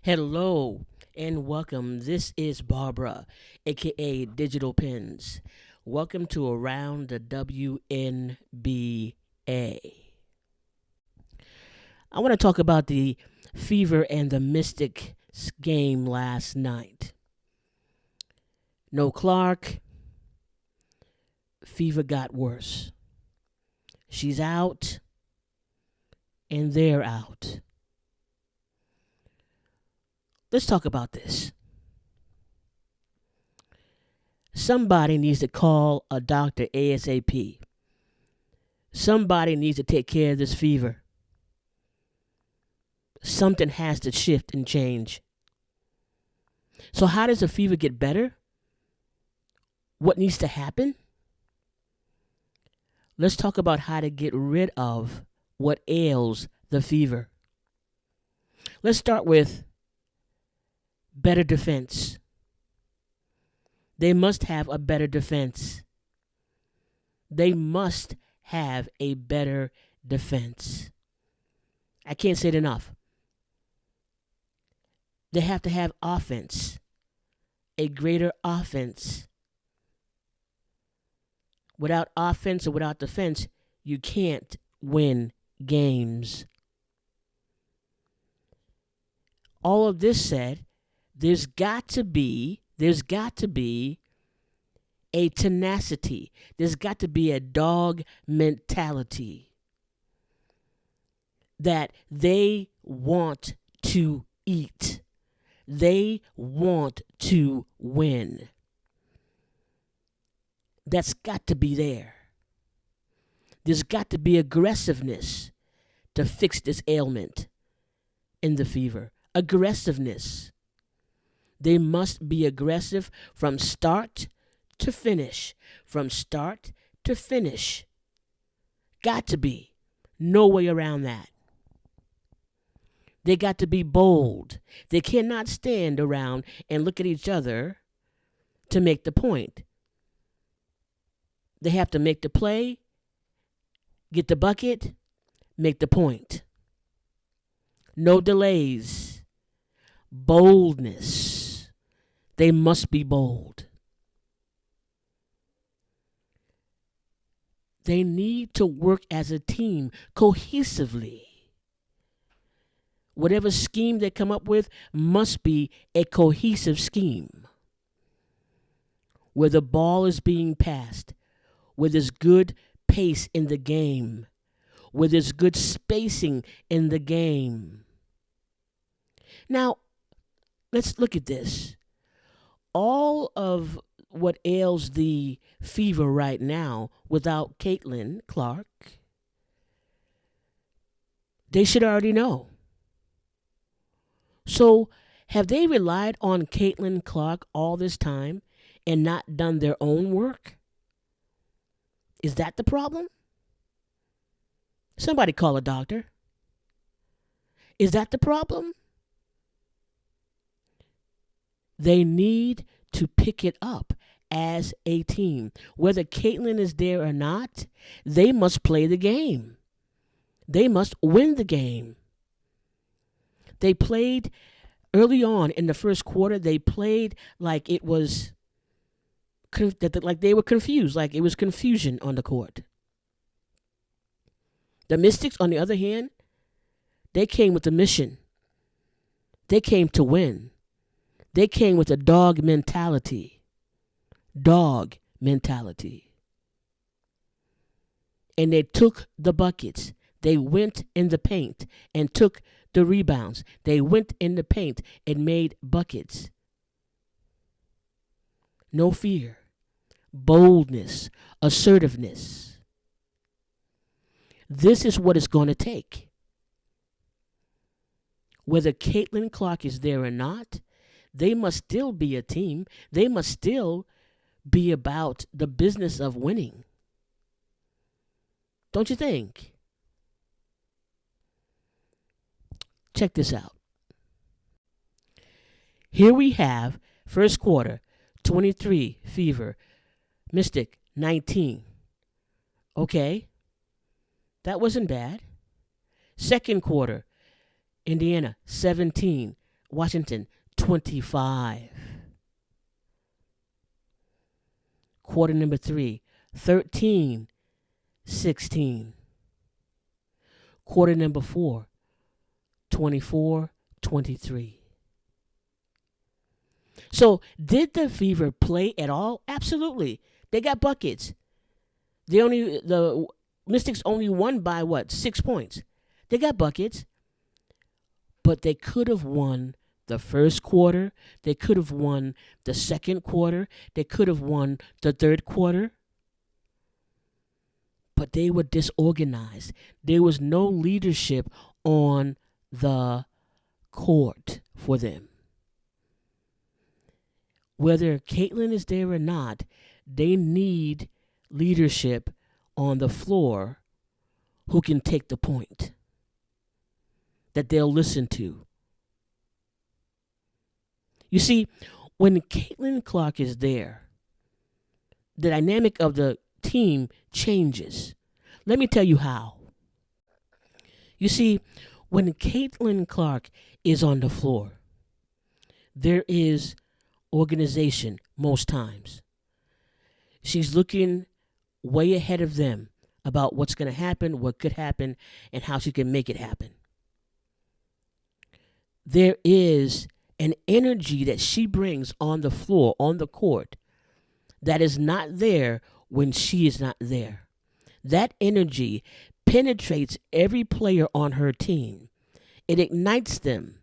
Hello and welcome. This is Barbara, aka Digital Pins. Welcome to Around the WNBA. I want to talk about the Fever and the Mystics game last night. No Clark. Fever got worse. She's out, and they're out. Let's talk about this. Somebody needs to call a doctor ASAP. Somebody needs to take care of this fever. Something has to shift and change. So how does the fever get better? What needs to happen? Let's talk about how to get rid of what ails the fever. Let's start with better defense. They must have a better defense. They must have a better defense. I can't say it enough. They have to have offense, a greater offense. Without offense or without defense, you can't win games. All of this said, there's got to be a tenacity. There's got to be a dog mentality that they want to eat. They want to win. That's got to be there. There's got to be aggressiveness to fix this ailment in the fever. Aggressiveness. They must be aggressive from start to finish. From start to finish. Got to be. No way around that. They got to be bold. They cannot stand around and look at each other to make the point. They have to make the play, get the bucket, make the point. No delays. Boldness. They must be bold. They need to work as a team cohesively. Whatever scheme they come up with must be a cohesive scheme. Where the ball is being passed, where there's good pace in the game, where there's good spacing in the game. Now, let's look at this. All of what ails the fever right now without Caitlin Clark, they should already know. So, have they relied on Caitlin Clark all this time and not done their own work? Is that the problem? Somebody call a doctor. Is that the problem? They need to pick it up as a team. Whether Caitlin is there or not, they must play the game. They must win the game. They played early on in the first quarter. They played like it was, like they were confused, like it was confusion on the court. The Mystics, on the other hand, they came with a mission. They came to win. They came with a dog mentality. Dog mentality. And they took the buckets. They went in the paint and took the rebounds. They went in the paint and made buckets. No fear. Boldness. Assertiveness. This is what it's going to take. Whether Caitlin Clark is there or not, they must still be a team. They must still be about the business of winning. Don't you think? Check this out. Here we have first quarter, 23 Fever, Mystic 19. Okay, that wasn't bad. Second quarter, Indiana 17, Washington, 25. Quarter number 3, 13, 16. Quarter number 4, 24, 23. So did the Fever play at all? Absolutely. They got buckets. The Mystics only won by 6 points. They got buckets. But they could have won the first quarter. They could have won the second quarter. They could have won the third quarter. But they were disorganized. There was no leadership on the court for them. Whether Caitlin is there or not, they need leadership on the floor who can take the point, that they'll listen to. You see, when Caitlin Clark is there, the dynamic of the team changes. Let me tell you how. You see, when Caitlin Clark is on the floor, there is organization most times. She's looking way ahead of them about what's going to happen, what could happen, and how she can make it happen. There is an energy that she brings on the floor, on the court, that is not there when she is not there. That energy penetrates every player on her team. It ignites them.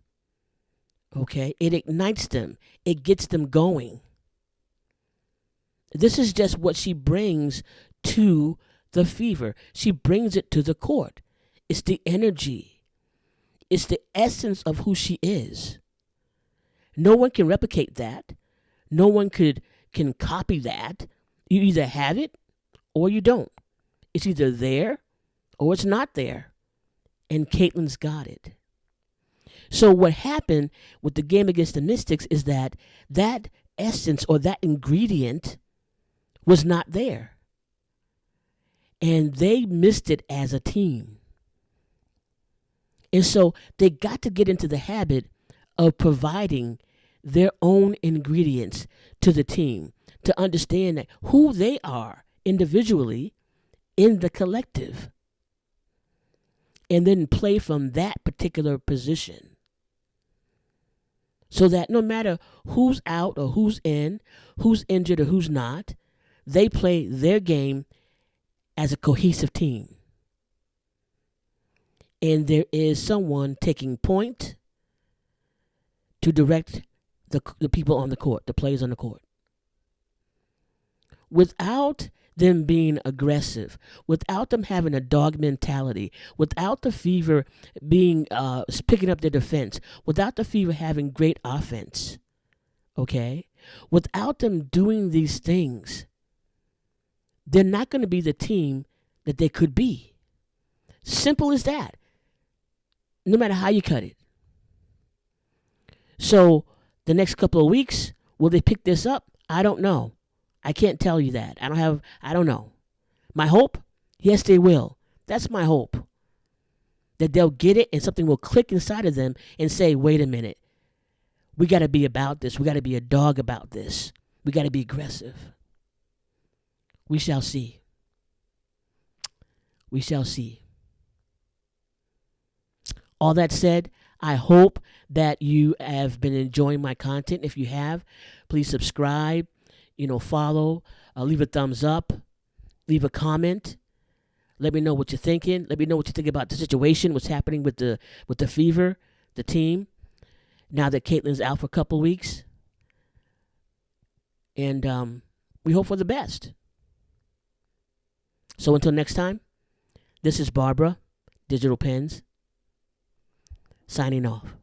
Okay? It ignites them. It gets them going. This is just what she brings to the Fever. She brings it to the court. It's the energy. It's the essence of who she is. No one can replicate that. No one can copy that. You either have it or you don't. It's either there or it's not there. And Caitlin's got it. So what happened with the game against the Mystics is that essence or that ingredient was not there. And they missed it as a team. And so they got to get into the habit of providing their own ingredients to the team to understand that who they are individually in the collective, and then play from that particular position. So that no matter who's out or who's in, who's injured or who's not, they play their game as a cohesive team. And there is someone taking point to direct the people on the court, the players on the court. Without them being aggressive, without them having a dog mentality, without the Fever being picking up their defense, without the Fever having great offense, okay? Without them doing these things, they're not going to be the team that they could be. Simple as that. No matter how you cut it. So the next couple of weeks, will they pick this up? I don't know. I can't tell you that. I don't know. My hope? Yes, they will. That's my hope. That they'll get it and something will click inside of them and say, wait a minute. We got to be about this. We got to be a dog about this. We got to be aggressive. We shall see. We shall see. All that said, I hope that you have been enjoying my content. If you have, please subscribe, follow, leave a thumbs up, leave a comment. Let me know what you're thinking. Let me know what you think about the situation, what's happening with the Fever, the team, now that Caitlin's out for a couple weeks. And we hope for the best. So until next time, this is Barbara, Digital Pens, signing off.